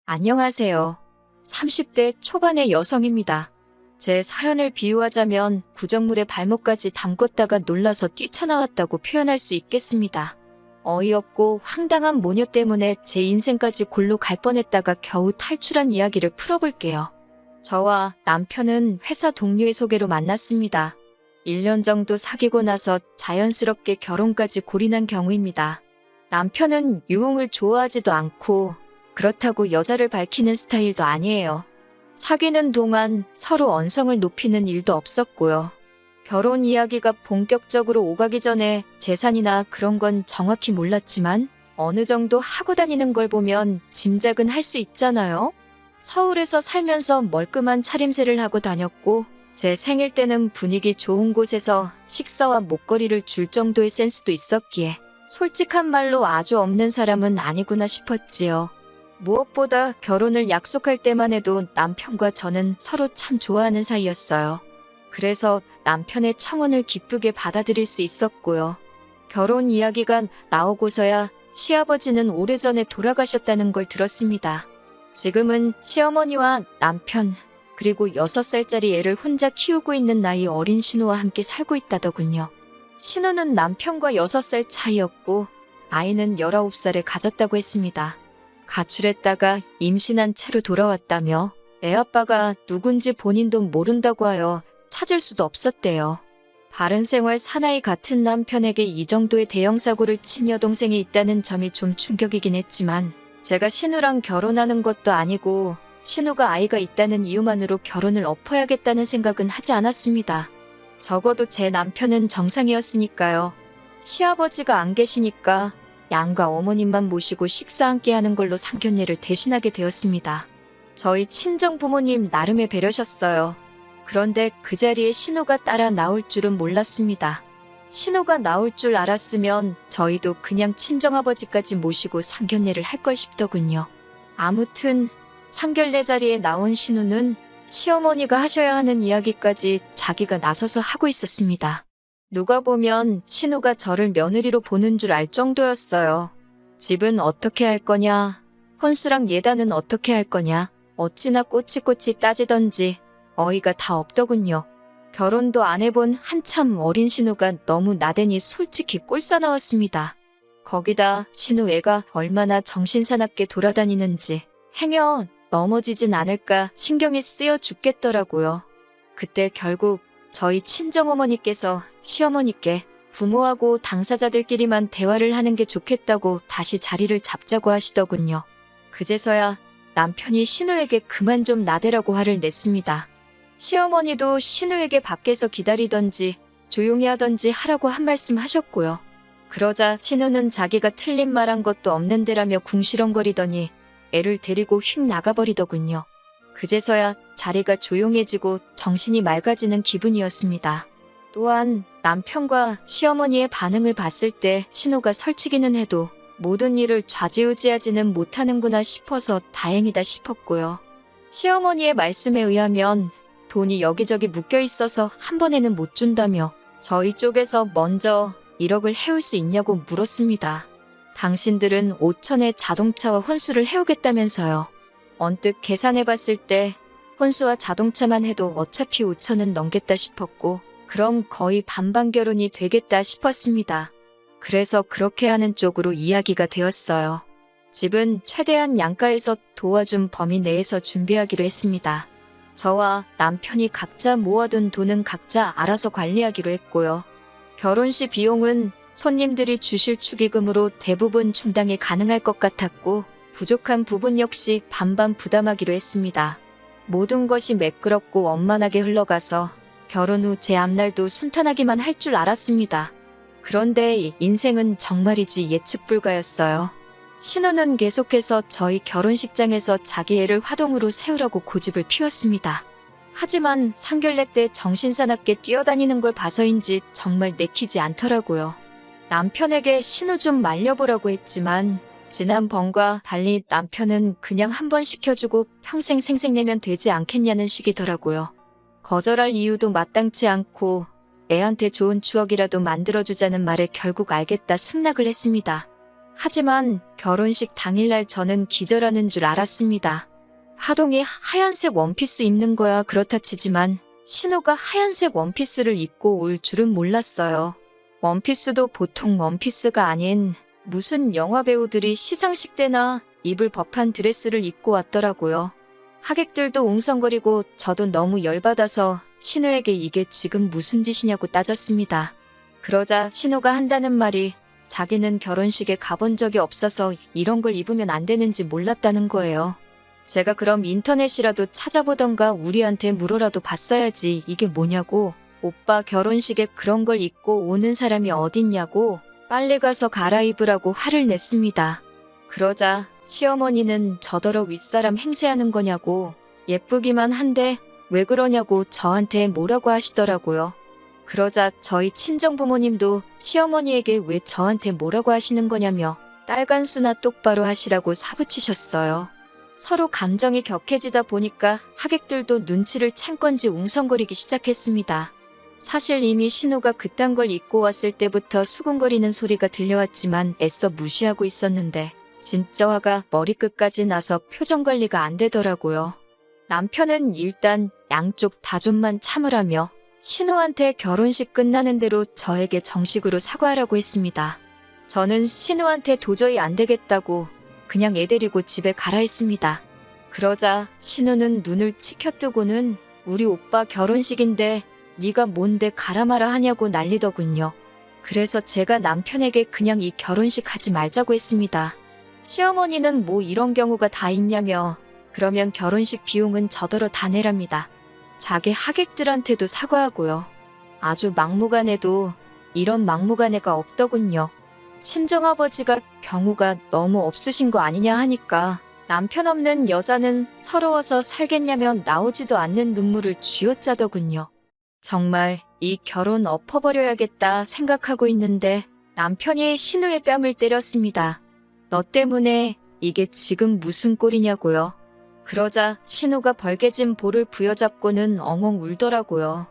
안녕하세요. 30대 초반의 여성입니다. 제 사연을 비유하자면 구정물에 발목까지 담궜다가 놀라서 뛰쳐나왔다고 표현할 수 있겠습니다. 어이없고 황당한 모녀 때문에 제 인생까지 골로 갈 뻔했다가 겨우 탈출한 이야기를 풀어볼게요. 저와 남편은 회사 동료의 소개로 만났습니다. 1년 정도 사귀고 나서 자연스럽게 결혼까지 골인한 경우입니다. 남편은 유흥을 좋아하지도 않고 그렇다고 여자를 밝히는 스타일도 아니에요. 사귀는 동안 서로 언성을 높이는 일도 없었고요. 결혼 이야기가 본격적으로 오가기 전에 재산이나 그런 건 정확히 몰랐지만 어느 정도 하고 다니는 걸 보면 짐작은 할 수 있잖아요. 서울에서 살면서 멀끔한 차림새를 하고 다녔고 제 생일 때는 분위기 좋은 곳에서 식사와 목걸이를 줄 정도의 센스도 있었기에 솔직한 말로 아주 없는 사람은 아니구나 싶었지요. 무엇보다 결혼을 약속할 때만 해도 남편과 저는 서로 참 좋아하는 사이였어요. 그래서 남편의 청혼을 기쁘게 받아들일 수 있었고요. 결혼 이야기가 나오고서야 시아버지는 오래전에 돌아가셨다는 걸 들었습니다. 지금은 시어머니와 남편, 그리고 6살짜리 애를 혼자 키우고 있는 나이 어린 신우와 함께 살고 있다더군요. 신우는 남편과 6살 차이였고 아이는 19살에 가졌다고 했습니다. 가출했다가 임신한 채로 돌아왔다며 애아빠가 누군지 본인도 모른다고 하여 찾을 수도 없었대요. 바른생활 사나이 같은 남편에게 이 정도의 대형사고를 친 여동생이 있다는 점이 좀 충격이긴 했지만 제가 신우랑 결혼하는 것도 아니고 신우가 아이가 있다는 이유만으로 결혼을 엎어야겠다는 생각은 하지 않았습니다. 적어도 제 남편은 정상이었으니까요. 시아버지가 안 계시니까 양가 어머님만 모시고 식사 함께 하는 걸로 상견례를 대신하게 되었습니다. 저희 친정 부모님 나름의 배려셨어요. 그런데 그 자리에 신우가 따라 나올 줄은 몰랐습니다. 신우가 나올 줄 알았으면 저희도 그냥 친정아버지까지 모시고 상견례를 할 걸 싶더군요. 아무튼 상견례 자리에 나온 신우는 시어머니가 하셔야 하는 이야기까지 자기가 나서서 하고 있었습니다. 누가 보면 신우가 저를 며느리로 보는 줄 알 정도였어요. 집은 어떻게 할 거냐, 혼수랑 예단은 어떻게 할 거냐, 어찌나 꼬치꼬치 따지던지 어이가 다 없더군요. 결혼도 안 해본 한참 어린 신우가 너무 나대니 솔직히 꼴싸나왔습니다. 거기다 신우 애가 얼마나 정신사납게 돌아다니는지 행여 넘어지진 않을까 신경이 쓰여 죽겠더라고요. 그때 결국 저희 친정어머니께서 시어머니께 부모하고 당사자들끼리만 대화를 하는 게 좋겠다고 다시 자리를 잡자고 하시더군요. 그제서야 남편이 신우에게 그만 좀 나대라고 화를 냈습니다. 시어머니도 신우에게 밖에서 기다리던지 조용히 하던지 하라고 한 말씀 하셨고요. 그러자 신우는 자기가 틀린 말 한 것도 없는데라며 궁시렁거리더니 애를 데리고 휙 나가버리더군요. 그제서야 자리가 조용해지고 정신이 맑아지는 기분이었습니다. 또한 남편과 시어머니의 반응을 봤을 때 신우가 설치기는 해도 모든 일을 좌지우지하지는 못하는구나 싶어서 다행이다 싶었고요. 시어머니의 말씀에 의하면 돈이 여기저기 묶여 있어서 한 번에는 못 준다며 저희 쪽에서 먼저 1억을 해올 수 있냐고 물었습니다. 당신들은 5천의 자동차와 혼수를 해오겠다면서요. 언뜻 계산해봤을 때 혼수와 자동차만 해도 어차피 5천은 넘겠다 싶었고 그럼 거의 반반 결혼이 되겠다 싶었습니다. 그래서 그렇게 하는 쪽으로 이야기가 되었어요. 집은 최대한 양가에서 도와준 범위 내에서 준비하기로 했습니다. 저와 남편이 각자 모아둔 돈은 각자 알아서 관리하기로 했고요. 결혼식 비용은 손님들이 주실 축의금으로 대부분 충당이 가능할 것 같았고 부족한 부분 역시 반반 부담하기로 했습니다. 모든 것이 매끄럽고 원만하게 흘러가서 결혼 후 제 앞날도 순탄하기만 할 줄 알았습니다. 그런데 인생은 정말이지 예측 불가였어요. 신우는 계속해서 저희 결혼식장에서 자기 애를 화동으로 세우라고 고집을 피웠습니다. 하지만 상견례 때 정신사납게 뛰어다니는 걸 봐서인지 정말 내키지 않더라고요. 남편에게 신우 좀 말려보라고 했지만 지난번과 달리 남편은 그냥 한 번 시켜주고 평생 생색내면 되지 않겠냐는 식이더라고요. 거절할 이유도 마땅치 않고 애한테 좋은 추억이라도 만들어주자는 말에 결국 알겠다 승낙을 했습니다. 하지만 결혼식 당일날 저는 기절하는 줄 알았습니다. 하동이 하얀색 원피스 입는 거야 그렇다 치지만 신우가 하얀색 원피스를 입고 올 줄은 몰랐어요. 원피스도 보통 원피스가 아닌 무슨 영화배우들이 시상식 때나 입을 법한 드레스를 입고 왔더라고요. 하객들도 웅성거리고 저도 너무 열받아서 신우에게 이게 지금 무슨 짓이냐고 따졌습니다. 그러자 신우가 한다는 말이 자기는 결혼식에 가본 적이 없어서 이런 걸 입으면 안 되는지 몰랐다는 거예요. 제가 그럼 인터넷이라도 찾아보던가 우리한테 물어라도 봤어야지 이게 뭐냐고, 오빠 결혼식에 그런 걸 입고 오는 사람이 어딨냐고 빨리 가서 갈아입으라고 화를 냈습니다. 그러자 시어머니는 저더러 윗사람 행세하는 거냐고, 예쁘기만 한데 왜 그러냐고 저한테 뭐라고 하시더라고요. 그러자 저희 친정부모님도 시어머니에게 왜 저한테 뭐라고 하시는 거냐며 딸간수나 똑바로 하시라고 사부치셨어요. 서로 감정이 격해지다 보니까 하객들도 눈치를 챈 건지 웅성거리기 시작했습니다. 사실 이미 신우가 그딴 걸 입고 왔을 때부터 수군거리는 소리가 들려왔지만 애써 무시하고 있었는데 진짜 화가 머리끝까지 나서 표정 관리가 안 되더라고요. 남편은 일단 양쪽 다 좀만 참으라며 신우한테 결혼식 끝나는 대로 저에게 정식으로 사과하라고 했습니다. 저는 신우한테 도저히 안 되겠다고 그냥 애 데리고 집에 가라 했습니다. 그러자 신우는 눈을 치켜뜨고는 우리 오빠 결혼식인데 네가 뭔데 가라 마라 하냐고 난리더군요. 그래서 제가 남편에게 그냥 이 결혼식 하지 말자고 했습니다. 시어머니는 뭐 이런 경우가 다 있냐며 그러면 결혼식 비용은 저더러 다 내랍니다. 자기 하객들한테도 사과하고요. 아주 막무가내도 이런 막무가내가 없더군요. 친정아버지가 경우가 너무 없으신 거 아니냐 하니까 남편 없는 여자는 서러워서 살겠냐며 나오지도 않는 눈물을 쥐어짜더군요. 정말 이 결혼 엎어버려야겠다 생각하고 있는데 남편이 신우의 뺨을 때렸습니다. 너 때문에 이게 지금 무슨 꼴이냐고요. 그러자 신우가 벌개진 볼을 부여잡고는 엉엉 울더라고요.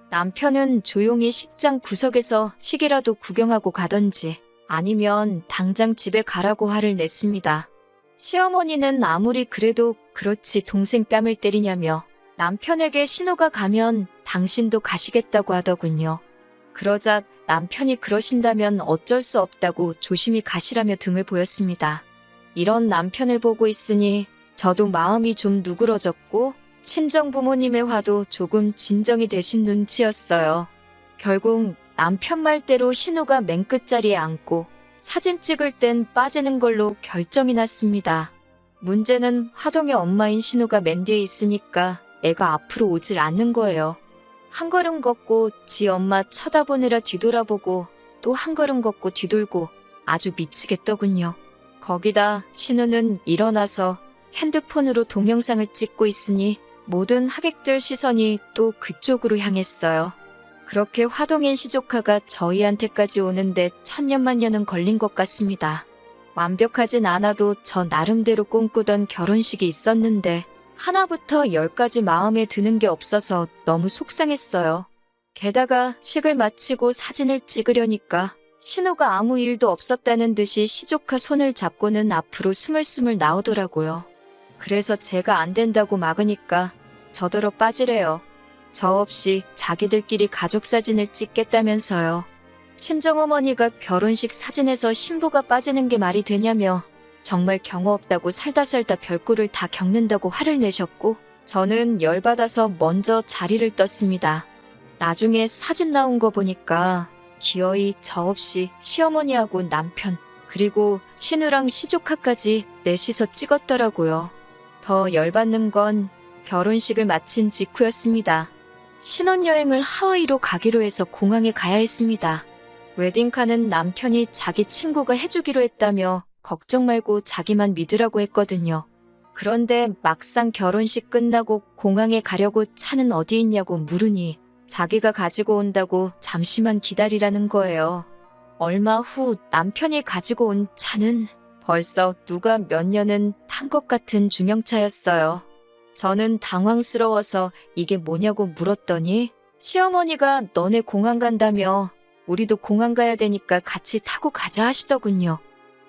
남편은 조용히 식장 구석에서 식이라도 구경하고 가던지 아니면 당장 집에 가라고 화를 냈습니다. 시어머니는 아무리 그래도 그렇지 동생 뺨을 때리냐며 남편에게 신우가 가면 당신도 가시겠다고 하더군요. 그러자 남편이 그러신다면 어쩔 수 없다고 조심히 가시라며 등을 보였습니다. 이런 남편을 보고 있으니 저도 마음이 좀 누그러졌고 친정 부모님의 화도 조금 진정이 되신 눈치였어요. 결국 남편 말대로 신우가 맨 끝자리에 앉고 사진 찍을 땐 빠지는 걸로 결정이 났습니다. 문제는 화동의 엄마인 신우가 맨 뒤에 있으니까 애가 앞으로 오질 않는 거예요. 한 걸음 걷고 지 엄마 쳐다보느라 뒤돌아보고 또 한 걸음 걷고 뒤돌고 아주 미치겠더군요. 거기다 신우는 일어나서 핸드폰으로 동영상을 찍고 있으니 모든 하객들 시선이 또 그쪽으로 향했어요. 그렇게 화동인 시조카가 저희한테까지 오는데 천년만년은 걸린 것 같습니다. 완벽하진 않아도 저 나름대로 꿈꾸던 결혼식이 있었는데 하나부터 열까지 마음에 드는 게 없어서 너무 속상했어요. 게다가 식을 마치고 사진을 찍으려니까 신우가 아무 일도 없었다는 듯이 시조카 손을 잡고는 앞으로 스물스물 나오더라고요. 그래서 제가 안 된다고 막으니까 저더러 빠지래요. 저 없이 자기들끼리 가족 사진을 찍겠다면서요. 친정어머니가 결혼식 사진에서 신부가 빠지는 게 말이 되냐며 정말 경우 없다고 살다 별꼴을 다 겪는다고 화를 내셨고 저는 열받아서 먼저 자리를 떴습니다. 나중에 사진 나온 거 보니까 기어이 저 없이 시어머니하고 남편 그리고 신우랑 시조카까지 넷이서 찍었더라고요. 더 열받는 건 결혼식을 마친 직후였습니다. 신혼여행을 하와이로 가기로 해서 공항에 가야 했습니다. 웨딩카는 남편이 자기 친구가 해주기로 했다며 걱정 말고 자기만 믿으라고 했거든요. 그런데 막상 결혼식 끝나고 공항에 가려고 차는 어디 있냐고 물으니 자기가 가지고 온다고 잠시만 기다리라는 거예요. 얼마 후 남편이 가지고 온 차는 벌써 누가 몇 년은 탄 것 같은 중형차였어요. 저는 당황스러워서 이게 뭐냐고 물었더니 시어머니가 너네 공항 간다며 우리도 공항 가야 되니까 같이 타고 가자 하시더군요.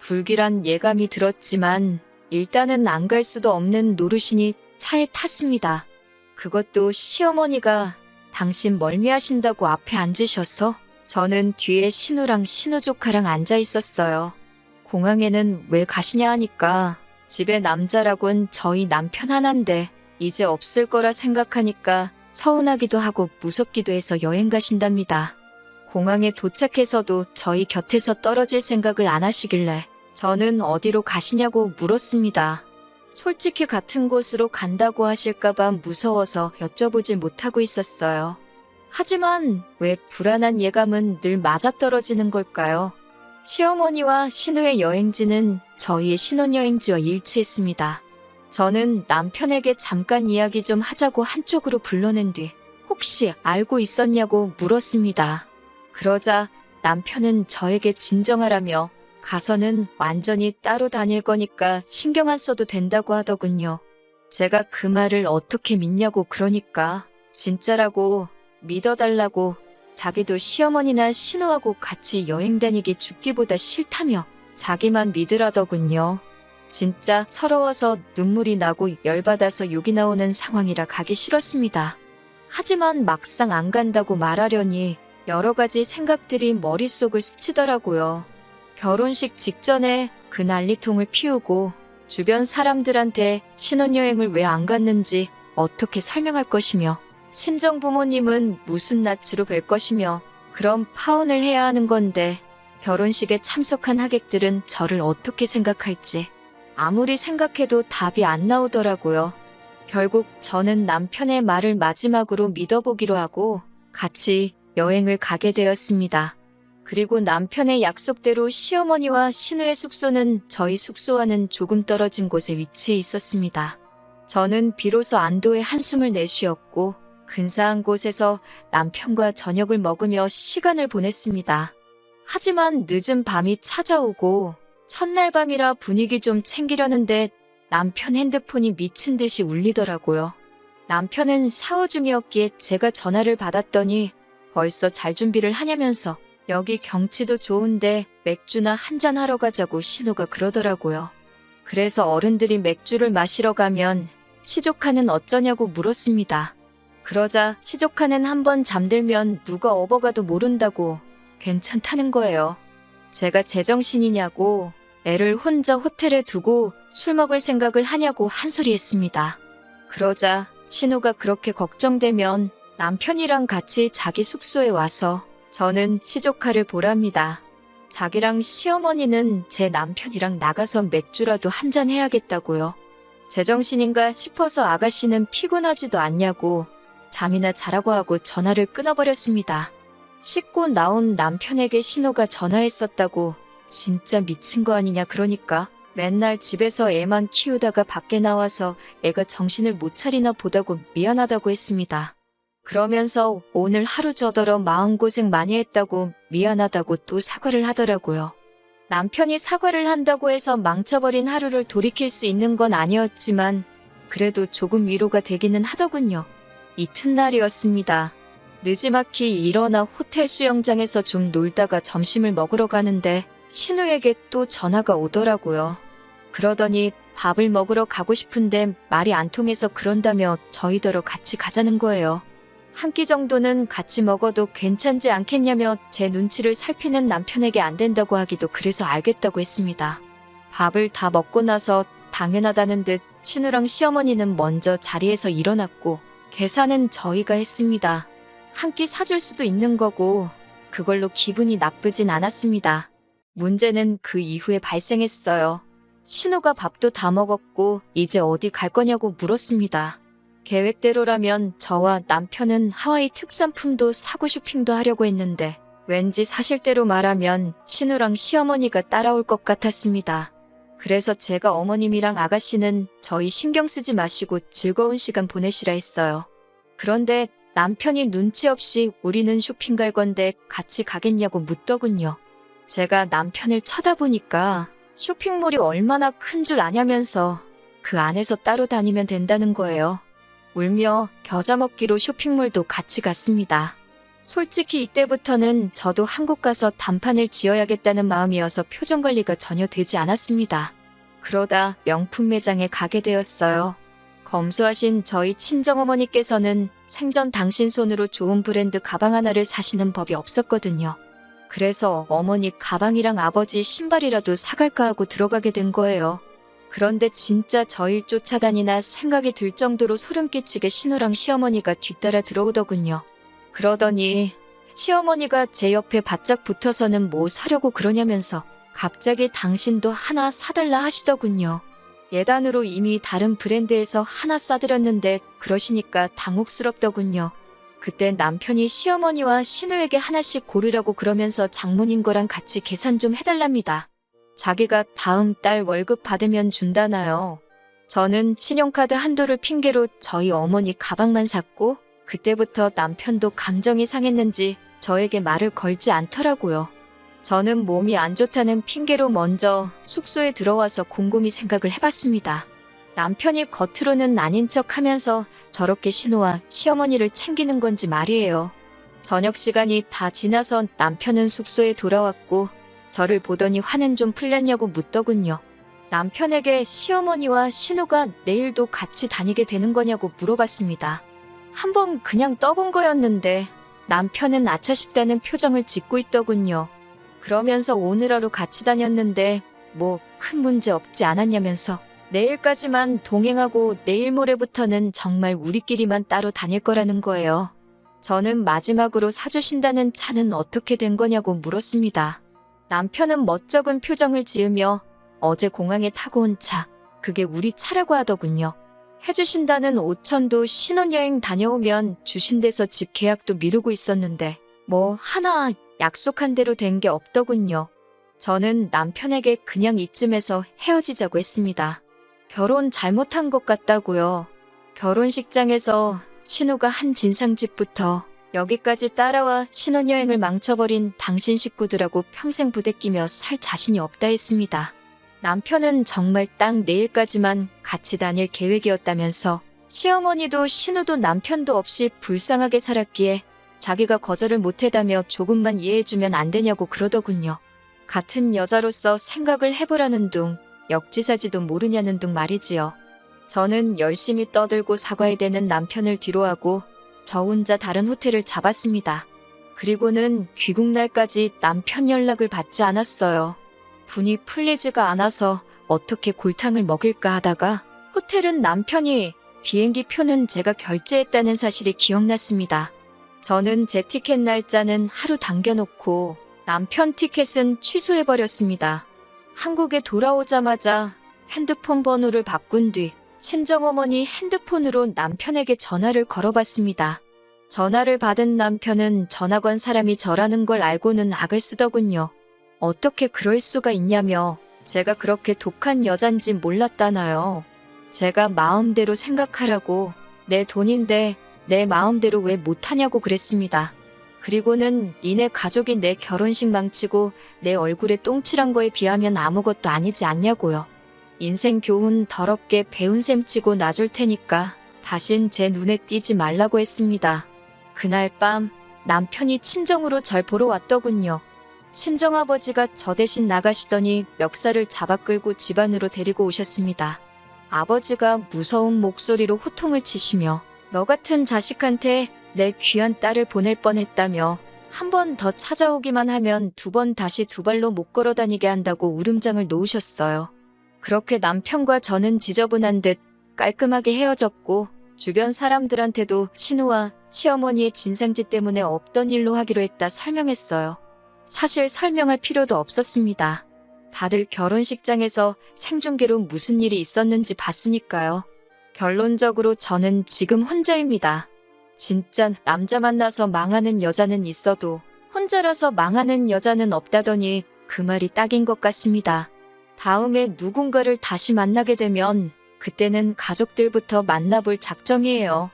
불길한 예감이 들었지만 일단은 안 갈 수도 없는 노릇이니 차에 탔습니다. 그것도 시어머니가 당신 멀미하신다고 앞에 앉으셔서 저는 뒤에 신우랑 신우 조카랑 앉아 있었어요. 공항에는 왜 가시냐 하니까 집에 남자라곤 저희 남편 하나인데 이제 없을 거라 생각하니까 서운하기도 하고 무섭기도 해서 여행 가신답니다. 공항에 도착해서도 저희 곁에서 떨어질 생각을 안 하시길래 저는 어디로 가시냐고 물었습니다. 솔직히 같은 곳으로 간다고 하실까봐 무서워서 여쭤보질 못하고 있었어요. 하지만 왜 불안한 예감은 늘 맞아떨어지는 걸까요? 시어머니와 신우의 여행지는 저희의 신혼여행지와 일치했습니다. 저는 남편에게 잠깐 이야기 좀 하자고 한쪽으로 불러낸 뒤 혹시 알고 있었냐고 물었습니다. 그러자 남편은 저에게 진정하라며 가서는 완전히 따로 다닐 거니까 신경 안 써도 된다고 하더군요. 제가 그 말을 어떻게 믿냐고 그러니까 진짜라고 믿어달라고 자기도 시어머니나 신우하고 같이 여행 다니기 죽기보다 싫다며 자기만 믿으라더군요. 진짜 서러워서 눈물이 나고 열받아서 욕이 나오는 상황이라 가기 싫었습니다. 하지만 막상 안 간다고 말하려니 여러 가지 생각들이 머릿속을 스치더라고요. 결혼식 직전에 그 난리통을 피우고 주변 사람들한테 신혼여행을 왜 안 갔는지 어떻게 설명할 것이며 친정 부모님은 무슨 낯으로 뵐 것이며 그럼 파혼을 해야 하는 건데 결혼식에 참석한 하객들은 저를 어떻게 생각할지 아무리 생각해도 답이 안 나오더라고요. 결국 저는 남편의 말을 마지막으로 믿어보기로 하고 같이 여행을 가게 되었습니다. 그리고 남편의 약속대로 시어머니와 신우의 숙소는 저희 숙소와는 조금 떨어진 곳에 위치해 있었습니다. 저는 비로소 안도의 한숨을 내쉬었고 근사한 곳에서 남편과 저녁을 먹으며 시간을 보냈습니다. 하지만 늦은 밤이 찾아오고 첫날 밤이라 분위기 좀 챙기려는데 남편 핸드폰이 미친 듯이 울리더라고요. 남편은 샤워 중이었기에 제가 전화를 받았더니 벌써 잘 준비를 하냐면서 여기 경치도 좋은데 맥주나 한잔 하러 가자고 신우가 그러더라고요. 그래서 어른들이 맥주를 마시러 가면 시조카는 어쩌냐고 물었습니다. 그러자 시조카는 한번 잠들면 누가 업어가도 모른다고 괜찮다는 거예요. 제가 제정신이냐고 애를 혼자 호텔에 두고 술 먹을 생각을 하냐고 한 소리 했습니다. 그러자 신우가 그렇게 걱정되면 남편이랑 같이 자기 숙소에 와서 저는 시조카를 보랍니다. 자기랑 시어머니는 제 남편이랑 나가서 맥주라도 한잔 해야겠다고요. 제정신인가 싶어서 아가씨는 피곤하지도 않냐고 잠이나 자라고 하고 전화를 끊어버렸습니다. 씻고 나온 남편에게 신우가 전화했었다고 진짜 미친 거 아니냐 그러니까 맨날 집에서 애만 키우다가 밖에 나와서 애가 정신을 못 차리나 보다고 미안하다고 했습니다. 그러면서 오늘 하루 저더러 마음고생 많이 했다고 미안하다고 또 사과를 하더라고요. 남편이 사과를 한다고 해서 망쳐버린 하루를 돌이킬 수 있는 건 아니었지만 그래도 조금 위로가 되기는 하더군요. 이튿날이었습니다. 느지막이 일어나 호텔 수영장에서 좀 놀다가 점심을 먹으러 가는데 신우에게 또 전화가 오더라고요. 그러더니 밥을 먹으러 가고 싶은데 말이 안 통해서 그런다며 저희더러 같이 가자는 거예요. 한 끼 정도는 같이 먹어도 괜찮지 않겠냐며 제 눈치를 살피는 남편에게 안 된다고 하기도 그래서 알겠다고 했습니다. 밥을 다 먹고 나서 당연하다는 듯 신우랑 시어머니는 먼저 자리에서 일어났고 계산은 저희가 했습니다. 한 끼 사줄 수도 있는 거고 그걸로 기분이 나쁘진 않았습니다. 문제는 그 이후에 발생했어요. 신우가 밥도 다 먹었고 이제 어디 갈 거냐고 물었습니다. 계획대로라면 저와 남편은 하와이 특산품도 사고 쇼핑도 하려고 했는데 왠지 사실대로 말하면 신우랑 시어머니가 따라올 것 같았습니다. 그래서 제가 어머님이랑 아가씨는 저희 신경 쓰지 마시고 즐거운 시간 보내시라 했어요. 그런데 남편이 눈치 없이 우리는 쇼핑 갈 건데 같이 가겠냐고 묻더군요. 제가 남편을 쳐다보니까 쇼핑몰이 얼마나 큰 줄 아냐면서 그 안에서 따로 다니면 된다는 거예요. 울며 겨자 먹기로 쇼핑몰도 같이 갔습니다. 솔직히 이때부터는 저도 한국 가서 단판을 지어야겠다는 마음이어서 표정 관리가 전혀 되지 않았습니다. 그러다 명품 매장에 가게 되었어요. 검소하신 저희 친정어머니께서는 생전 당신 손으로 좋은 브랜드 가방 하나를 사시는 법이 없었거든요. 그래서 어머니 가방이랑 아버지 신발이라도 사갈까 하고 들어가게 된 거예요. 그런데 진짜 저희 쫓아다니나 생각이 들 정도로 소름 끼치게 신우랑 시어머니가 뒤따라 들어오더군요. 그러더니 시어머니가 제 옆에 바짝 붙어서는 뭐 사려고 그러냐면서 갑자기 당신도 하나 사달라 하시더군요. 예단으로 이미 다른 브랜드에서 하나 싸드렸는데 그러시니까 당혹스럽더군요. 그때 남편이 시어머니와 신우에게 하나씩 고르라고 그러면서 장모님 거랑 같이 계산 좀 해달랍니다. 자기가 다음 달 월급 받으면 준다나요. 저는 신용카드 한도를 핑계로 저희 어머니 가방만 샀고 그때부터 남편도 감정이 상했는지 저에게 말을 걸지 않더라고요. 저는 몸이 안 좋다는 핑계로 먼저 숙소에 들어와서 곰곰이 생각을 해봤습니다. 남편이 겉으로는 아닌 척 하면서 저렇게 신우와 시어머니를 챙기는 건지 말이에요. 저녁 시간이 다 지나서 남편은 숙소에 돌아왔고 저를 보더니 화는 좀 풀렸냐고 묻더군요. 남편에게 시어머니와 신우가 내일도 같이 다니게 되는 거냐고 물어봤습니다. 한번 그냥 떠본 거였는데 남편은 아차 싶다는 표정을 짓고 있더군요. 그러면서 오늘 하루 같이 다녔는데 뭐 큰 문제 없지 않았냐면서 내일까지만 동행하고 내일 모레부터는 정말 우리끼리만 따로 다닐 거라는 거예요. 저는 마지막으로 사주신다는 차는 어떻게 된 거냐고 물었습니다. 남편은 멋쩍은 표정을 지으며 어제 공항에 타고 온 차, 그게 우리 차라고 하더군요. 해주신다는 5천도 신혼여행 다녀오면 주신대서 집 계약도 미루고 있었는데 뭐 하나 약속한 대로 된 게 없더군요. 저는 남편에게 그냥 이쯤에서 헤어지자고 했습니다. 결혼 잘못한 것 같다고요. 결혼식장에서 신우가 한 진상짓부터 여기까지 따라와 신혼여행을 망쳐버린 당신 식구들하고 평생 부대끼며 살 자신이 없다 했습니다. 남편은 정말 딱 내일까지만 같이 다닐 계획이었다면서 시어머니도 신우도 남편도 없이 불쌍하게 살았기에 자기가 거절을 못해다며 조금만 이해해주면 안 되냐고 그러더군요. 같은 여자로서 생각을 해보라는 둥, 역지사지도 모르냐는 둥 말이지요. 저는 열심히 떠들고 사과해대는 남편을 뒤로하고 저 혼자 다른 호텔을 잡았습니다. 그리고는 귀국날까지 남편 연락을 받지 않았어요. 분이 풀리지가 않아서 어떻게 골탕을 먹일까 하다가 호텔은 남편이, 비행기 표는 제가 결제했다는 사실이 기억났습니다. 저는 제 티켓 날짜는 하루 당겨놓고 남편 티켓은 취소해버렸습니다. 한국에 돌아오자마자 핸드폰 번호를 바꾼 뒤 친정어머니 핸드폰으로 남편에게 전화를 걸어봤습니다. 전화를 받은 남편은 전화 건 사람이 저라는 걸 알고는 악을 쓰더군요. 어떻게 그럴 수가 있냐며 제가 그렇게 독한 여잔지 몰랐다나요. 제가 마음대로 생각하라고 내 돈인데 내 마음대로 왜 못하냐고 그랬습니다. 그리고는 니네 가족이 내 결혼식 망치고 내 얼굴에 똥칠한 거에 비하면 아무것도 아니지 않냐고요. 인생 교훈 더럽게 배운 셈 치고 놔줄 테니까 다신 제 눈에 띄지 말라고 했습니다. 그날 밤 남편이 친정으로 절 보러 왔더군요. 친정아버지가 저 대신 나가시더니 멱살을 잡아 끌고 집 안으로 데리고 오셨습니다. 아버지가 무서운 목소리로 호통을 치시며 너 같은 자식한테 내 귀한 딸을 보낼 뻔했다며 한 번 더 찾아오기만 하면 2번 다시 2발로 못 걸어다니게 한다고 울음장을 놓으셨어요. 그렇게 남편과 저는 지저분한 듯 깔끔하게 헤어졌고 주변 사람들한테도 신우와 시어머니의 진상짓 때문에 없던 일로 하기로 했다 설명했어요. 사실 설명할 필요도 없었습니다. 다들 결혼식장에서 생중계로 무슨 일이 있었는지 봤으니까요. 결론적으로 저는 지금 혼자입니다. 진짜 남자 만나서 망하는 여자는 있어도 혼자라서 망하는 여자는 없다더니 그 말이 딱인 것 같습니다. 다음에 누군가를 다시 만나게 되면 그때는 가족들부터 만나볼 작정이에요.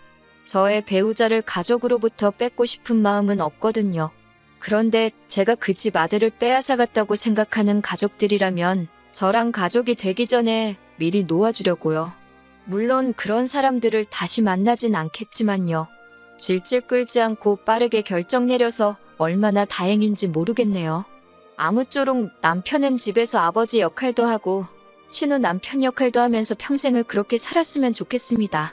저의 배우자를 가족으로부터 뺏고 싶은 마음은 없거든요. 그런데 제가 그 집 아들을 빼앗아갔다고 생각하는 가족들이라면 저랑 가족이 되기 전에 미리 놓아주려고요. 물론 그런 사람들을 다시 만나진 않겠지만요. 질질 끌지 않고 빠르게 결정 내려서 얼마나 다행인지 모르겠네요. 아무쪼록 남편은 집에서 아버지 역할도 하고 친후 남편 역할도 하면서 평생을 그렇게 살았으면 좋겠습니다.